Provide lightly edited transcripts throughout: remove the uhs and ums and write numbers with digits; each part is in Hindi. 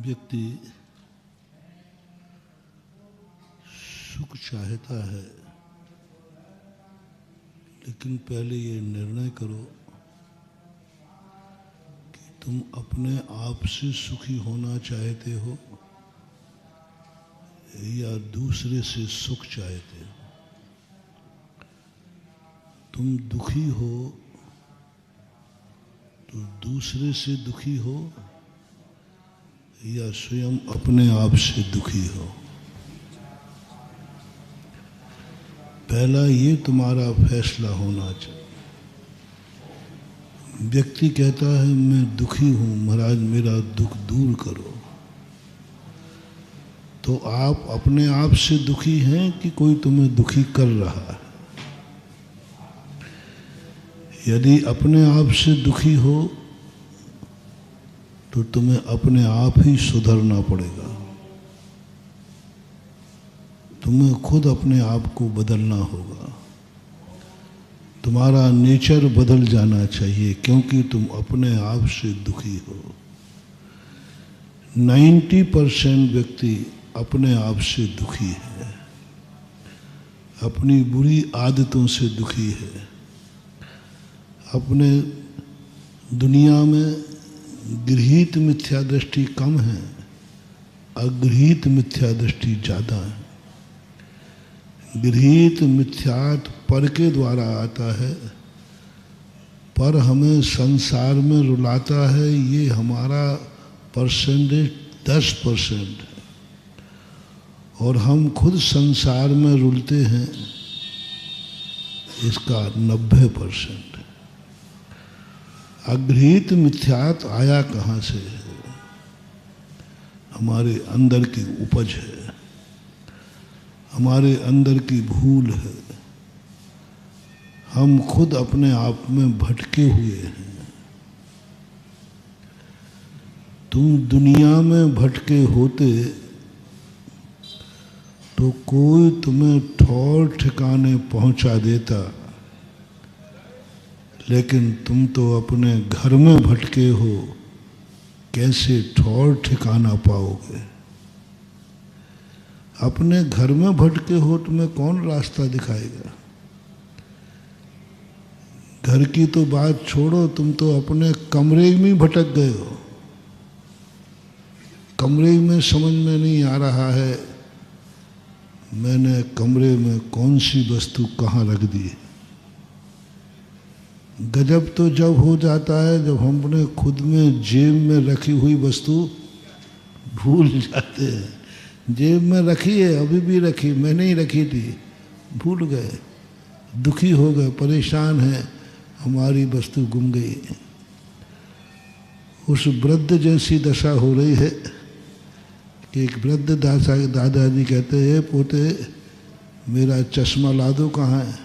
व्यक्ति सुख चाहता है, लेकिन पहले ये निर्णय करो कि तुम अपने आप से सुखी होना चाहते हो या दूसरे से सुख चाहते हो। तुम दुखी हो तो दूसरे से दुखी हो या स्वयं अपने आप से दुखी हो। पहला ये तुम्हारा फैसला होना चाहिए। व्यक्ति कहता है मैं दुखी हूँ, महाराज मेरा दुख दूर करो। तो आप अपने आप से दुखी हैं कि कोई तुम्हें दुखी कर रहा है? यदि अपने आप से दुखी हो तो तुम्हें अपने आप ही सुधरना पड़ेगा। तुम्हें खुद अपने आप को बदलना होगा। तुम्हारा नेचर बदल जाना चाहिए, क्योंकि तुम अपने आप से दुखी हो। 90% व्यक्ति अपने आप से दुखी है, अपनी बुरी आदतों से दुखी है। अपने दुनिया में गृहीत मिथ्या दृष्टि कम है, अगृहीत मिथ्या दृष्टि ज़्यादा है। गृहीत मिथ्यात पर के द्वारा आता है, पर हमें संसार में रुलाता है। ये हमारा परसेंटेज 10% है और हम खुद संसार में रुलते हैं, इसका 90%। अगृहीत मिथ्यात आया कहाँ से है? हमारे अंदर की उपज है, हमारे अंदर की भूल है। हम खुद अपने आप में भटके हुए हैं। तुम दुनिया में भटके होते तो कोई तुम्हें ठौर ठिकाने पहुंचा देता, लेकिन तुम तो अपने घर में भटके हो, कैसे ठौर ठिकाना पाओगे? अपने घर में भटके हो, तुम्हें कौन रास्ता दिखाएगा? घर की तो बात छोड़ो, तुम तो अपने कमरे में भटक गए हो। कमरे में समझ में नहीं आ रहा है मैंने कमरे में कौन सी वस्तु कहाँ रख दी। गजब तो जब हो जाता है जब हम अपने खुद में जेब में रखी हुई वस्तु भूल जाते हैं। जेब में रखी है, अभी भी रखी, मैंने ही रखी थी, भूल गए, दुखी हो गए, परेशान हैं, हमारी वस्तु गुम गई। उस वृद्ध जैसी दशा हो रही है कि एक वृद्ध दादाजी कहते हैं पोते मेरा चश्मा ला दो, कहाँ है?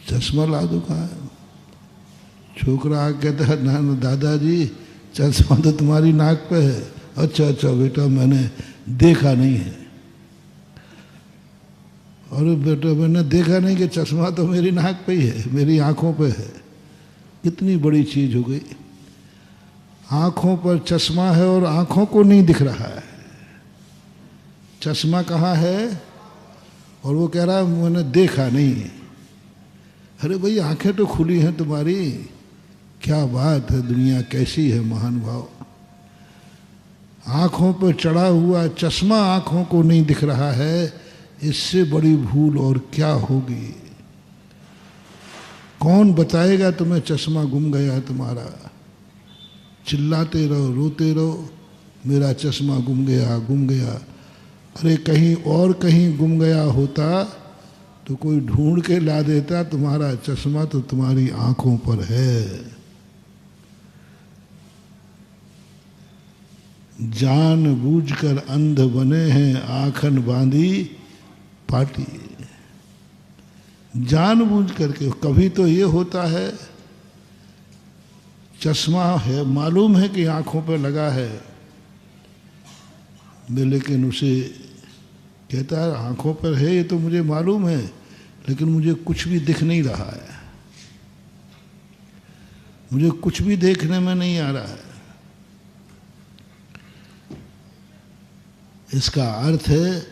चश्मा ला दो कहाँ है? छोकरा कहता है ना दादाजी चश्मा तो तुम्हारी नाक पे है। अच्छा अच्छा बेटा मैंने देखा नहीं है। और बेटा मैंने देखा नहीं कि चश्मा तो मेरी नाक पे ही है, मेरी आंखों पे है। कितनी बड़ी चीज हो गई। आंखों पर चश्मा है और आंखों को नहीं दिख रहा है। चश्मा कहाँ है? और वो कह रहा है मैंने देखा नहीं। अरे भाई आंखें तो खुली हैं तुम्हारी, क्या बात है, दुनिया कैसी है महान भाव। आंखों पर चढ़ा हुआ चश्मा आंखों को नहीं दिख रहा है, इससे बड़ी भूल और क्या होगी? कौन बताएगा तुम्हें चश्मा गुम गया तुम्हारा? चिल्लाते रहो, रोते रहो, मेरा चश्मा गुम गया, गुम गया। अरे कहीं और कहीं गुम गया होता तो कोई ढूंढ के ला देता। तुम्हारा चश्मा तो तुम्हारी आंखों पर है। जानबूझकर अंध बने हैं, आंखन बांधी पाटी। जानबूझ करके। कभी तो ये होता है चश्मा है, मालूम है कि आंखों पर लगा है, लेकिन उसे कहता है आंखों पर है, ये तो मुझे मालूम है, लेकिन मुझे कुछ भी दिख नहीं रहा है, मुझे कुछ भी देखने में नहीं आ रहा है। इसका अर्थ है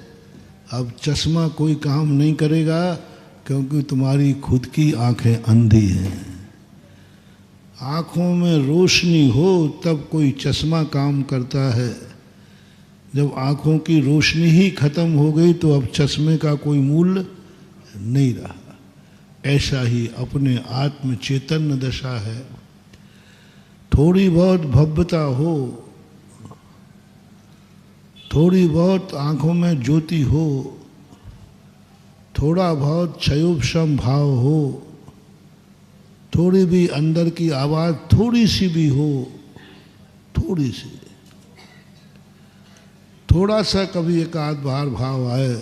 अब चश्मा कोई काम नहीं करेगा, क्योंकि तुम्हारी खुद की आंखें अंधी हैं। आँखों में रोशनी हो तब कोई चश्मा काम करता है। जब आँखों की रोशनी ही खत्म हो गई तो अब चश्मे का कोई मूल्य नहीं रहा। ऐसा ही अपने आत्म चैतन्य दशा है। थोड़ी बहुत भव्यता हो, थोड़ी बहुत आँखों में ज्योति हो, थोड़ा बहुत क्षयोपशम भाव हो, थोड़ी भी अंदर की आवाज़ थोड़ी सी भी हो, थोड़ी सी, थोड़ा सा कभी एक आध बार भाव आए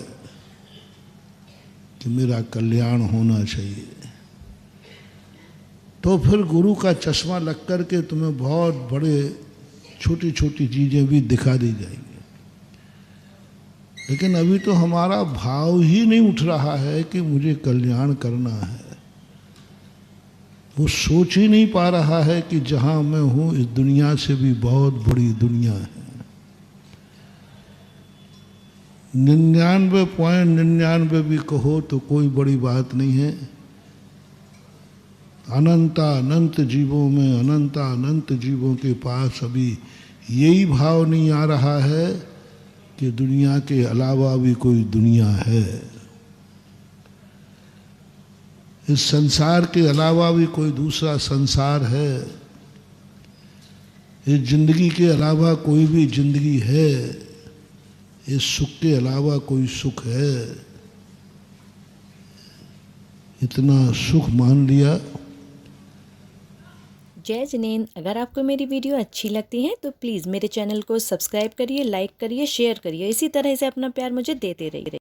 कि मेरा कल्याण होना चाहिए, तो फिर गुरु का चश्मा लग कर के तुम्हें बहुत बड़े छोटी छोटी चीज़ें भी दिखा दी जाएंगी। लेकिन अभी तो हमारा भाव ही नहीं उठ रहा है कि मुझे कल्याण करना है। वो सोच ही नहीं पा रहा है कि जहाँ मैं हूँ इस दुनिया से भी बहुत बड़ी दुनिया है। 99.99 भी कहो तो कोई बड़ी बात नहीं है। अनंत जीवों में अनंत जीवों के पास अभी यही भाव नहीं आ रहा है कि दुनिया के अलावा भी कोई दुनिया है, इस संसार के अलावा भी कोई दूसरा संसार है, इस जिंदगी के अलावा कोई भी जिंदगी है, इस सुख के अलावा कोई सुख है। इतना सुख मान लिया। जय जिनेंद्र, अगर आपको मेरी वीडियो अच्छी लगती है तो प्लीज़ मेरे चैनल को सब्सक्राइब करिए, लाइक करिए, शेयर करिए। इसी तरह से अपना प्यार मुझे देते रहिए।